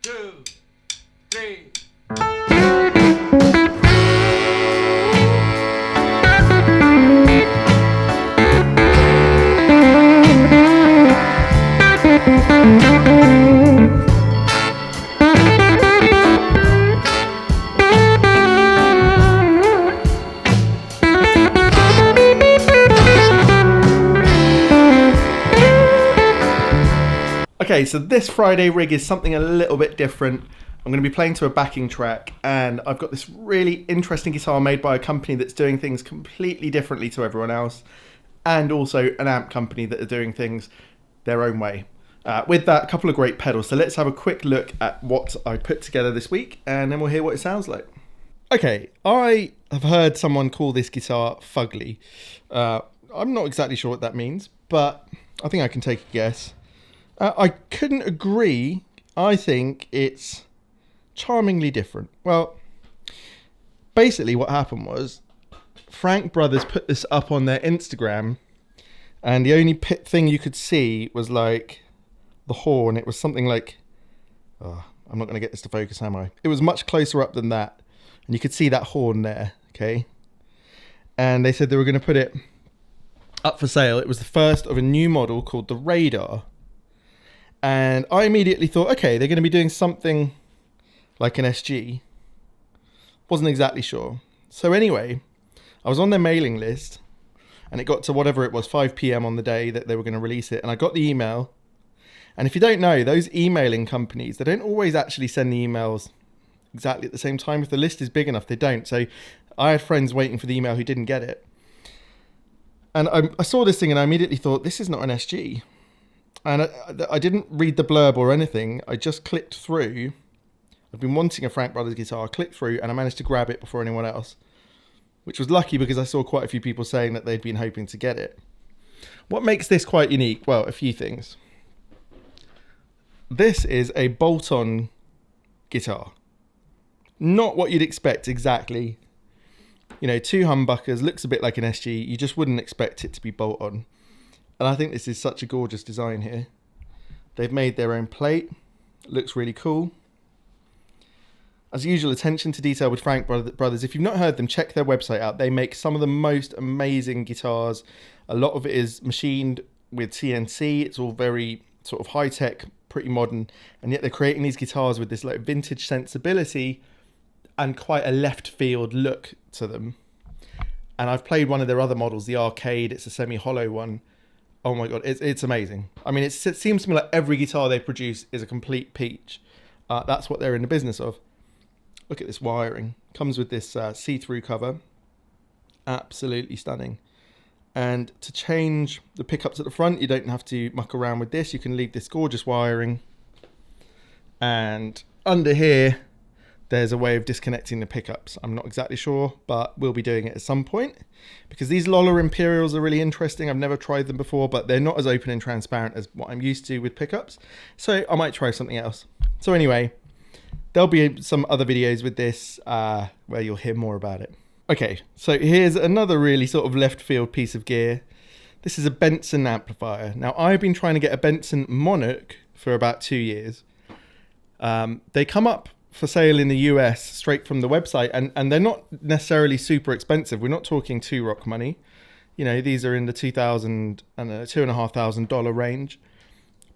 2, 3. Okay, so this Friday rig is something a little bit different. I'm going to be playing to a backing track, and I've got this really interesting guitar made by a company that's doing things completely differently to everyone else, and also an amp company that are doing things their own way. With that, a couple of great pedals. So let's have a quick look at what I put together this week, and then we'll hear what it sounds like. Okay, I have heard someone call this guitar fugly. I'm not exactly sure what that means, but I think I can take a guess. I couldn't agree. I think it's charmingly different. Well, basically what happened was Frank Brothers put this up on their Instagram, and the only thing you could see was like the horn. It was something like, oh, I'm not going to get this to focus, am I? It was much closer up than that, and you could see that horn there, okay? And they said they were going to put it up for sale. It was the first of a new model called the Radar. And I immediately thought, okay, they're going to be doing something like an SG. Wasn't exactly sure. So anyway, I was on their mailing list, and it got to whatever it was, 5 p.m. on the day that they were going to release it. And I got the email. And if you don't know, those emailing companies, they don't always actually send the emails exactly at the same time. If the list is big enough, they don't. So I had friends waiting for the email who didn't get it. And I saw this thing, and I immediately thought, this is not an SG. And I didn't read the blurb or anything. I just clicked through. I've been wanting a Frank Brothers guitar. I clicked through, and I managed to grab it before anyone else, which was lucky because I saw quite a few people saying that they'd been hoping to get it. What makes this quite unique? Well, a few things. This is a bolt-on guitar. Not what you'd expect exactly. You know, 2 humbuckers, looks a bit like an SG. You just wouldn't expect it to be bolt-on. And I think this is such a gorgeous design here. They've made their own plate. It looks really cool. As usual, attention to detail with Frank Brothers. If you've not heard them, check their website out. They make some of the most amazing guitars. A lot of it is machined with CNC. It's all very sort of high-tech, pretty modern. And yet they're creating these guitars with this like vintage sensibility and quite a left field look to them. And I've played one of their other models, the Arcade. It's a semi-hollow one. Oh my God, it's amazing. I mean, it seems to me like every guitar they produce is a complete peach. That's what they're in the business of. Look at this wiring. Comes with this see-through cover. Absolutely stunning. And to change the pickups at the front, you don't have to muck around with this. You can leave this gorgeous wiring. And under here, there's a way of disconnecting the pickups. I'm not exactly sure, but we'll be doing it at some point because these Lola Imperials are really interesting. I've never tried them before, but they're not as open and transparent as what I'm used to with pickups. So I might try something else. So anyway, there'll be some other videos with this where you'll hear more about it. Okay, so here's another really sort of left field piece of gear. This is a Benson amplifier. Now, I've been trying to get a Benson Monarch for about 2 years. They come up for sale in the US straight from the website, and they're not necessarily super expensive. We're not talking $2 money. You know, these are in the $2,000 and $2,500 range,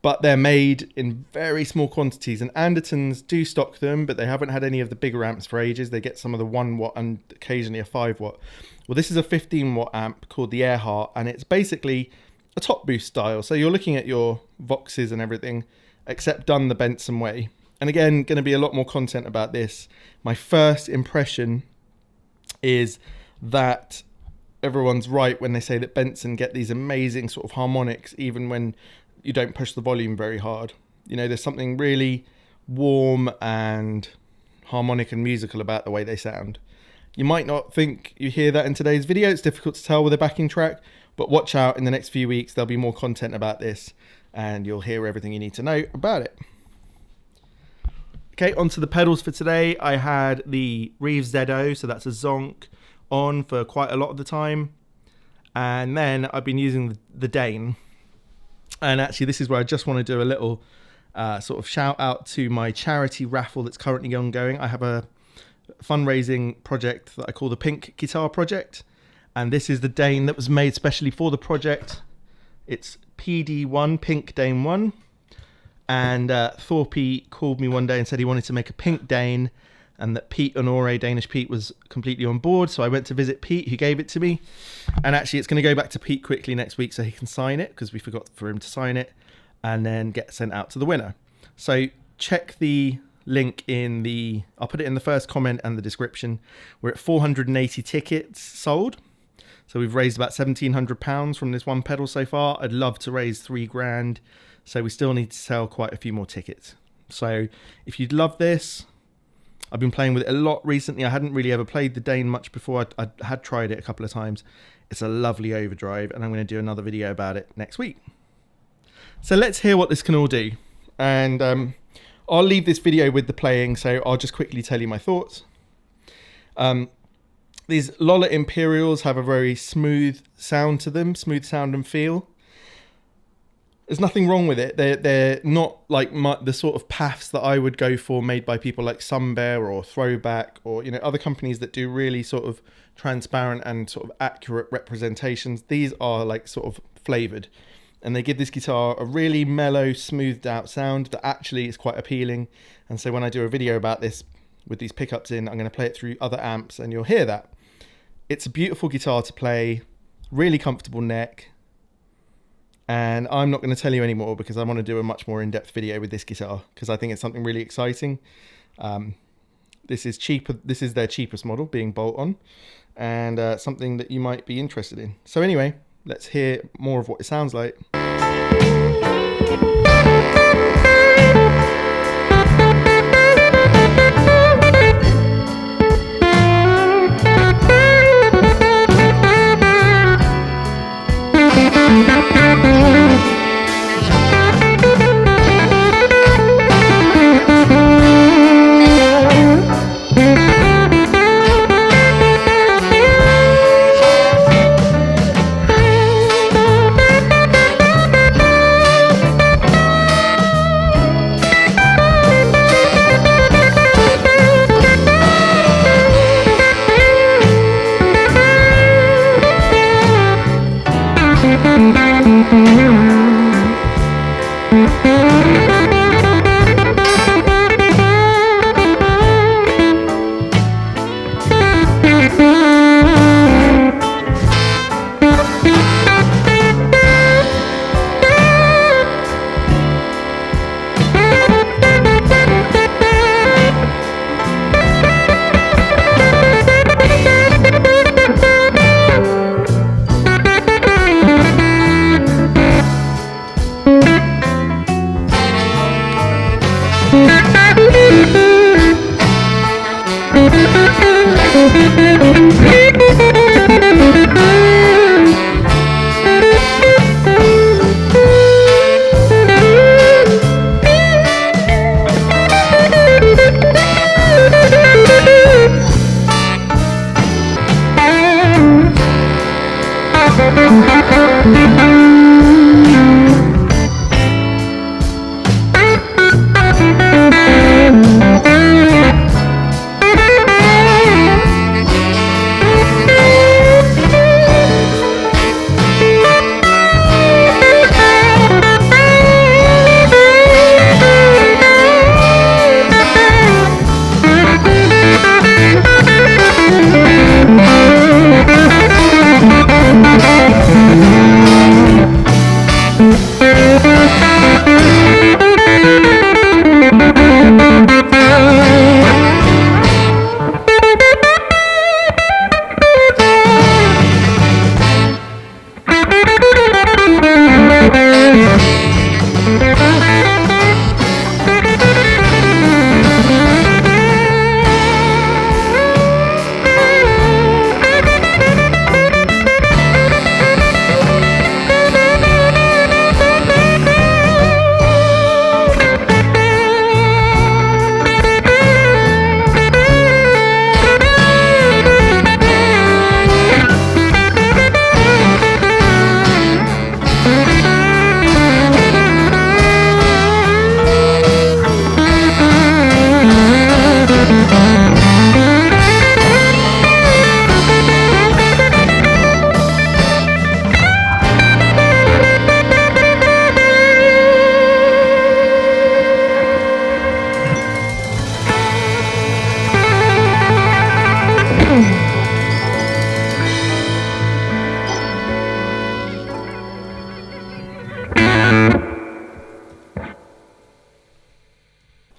but they're made in very small quantities, and Andertons do stock them, but they haven't had any of the bigger amps for ages. They get some of the 1 watt and occasionally a 5 watt. Well, this is a 15 watt amp called the Earhart, and it's basically a top boost style. So you're looking at your Voxes and everything, except done the Benson way. And again, going to be a lot more content about this. My first impression is that everyone's right when they say that Benson get these amazing sort of harmonics, even when you don't push the volume very hard. You know, there's something really warm and harmonic and musical about the way they sound. You might not think you hear that in today's video. It's difficult to tell with a backing track, but watch out. In the next few weeks, there'll be more content about this, and you'll hear everything you need to know about it. Okay, onto the pedals for today. I had the Reeves ZO, so that's a Zonk, on for quite a lot of the time. And then I've been using the Dane. And actually, this is where I just want to do a little sort of shout out to my charity raffle that's currently ongoing. I have a fundraising project that I call the Pink Guitar Project, and this is the Dane that was made specially for the project. It's PD1, Pink Dane 1, and Thorpe called me one day and said he wanted to make a pink Dane, and that Pete Honore, Danish Pete, was completely on board. So I went to visit Pete, who gave it to me, and actually it's going to go back to Pete quickly next week so he can sign it, because we forgot for him to sign it, and then get sent out to the winner. So check the link I'll put it in the first comment and the description. We're at 480 tickets sold. So we've raised about £1,700 from this one pedal so far. I'd love to raise $3,000. So we still need to sell quite a few more tickets. So if you'd love this, I've been playing with it a lot recently. I hadn't really ever played the Dane much before. I had tried it a couple of times. It's a lovely overdrive, and I'm going to do another video about it next week. So let's hear what this can all do. And I'll leave this video with the playing, so I'll just quickly tell you my thoughts. These Lola Imperials have a very smooth sound to them, smooth sound and feel. There's nothing wrong with it. They're not like the sort of paths that I would go for, made by people like Sunbear or Throwback, or other companies that do really sort of transparent and sort of accurate representations. These are like sort of flavored, and they give this guitar a really mellow, smoothed out sound that actually is quite appealing. And so when I do a video about this with these pickups in, I'm going to play it through other amps, and you'll hear that. It's a beautiful guitar to play, really comfortable neck, and I'm not going to tell you anymore because I want to do a much more in-depth video with this guitar, because I think it's something really exciting. This is cheaper. This is their cheapest model, being bolt-on, and something that you might be interested in. So anyway, let's hear more of what it sounds like.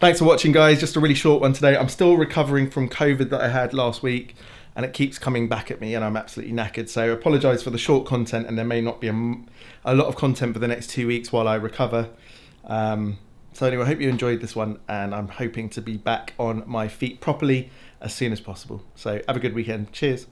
Thanks for watching, guys. Just a really short one today. I'm still recovering from COVID that I had last week, and it keeps coming back at me, and I'm absolutely knackered. So I apologise for the short content, and there may not be a lot of content for the next 2 weeks while I recover. So anyway, I hope you enjoyed this one, and I'm hoping to be back on my feet properly as soon as possible. So have a good weekend. Cheers.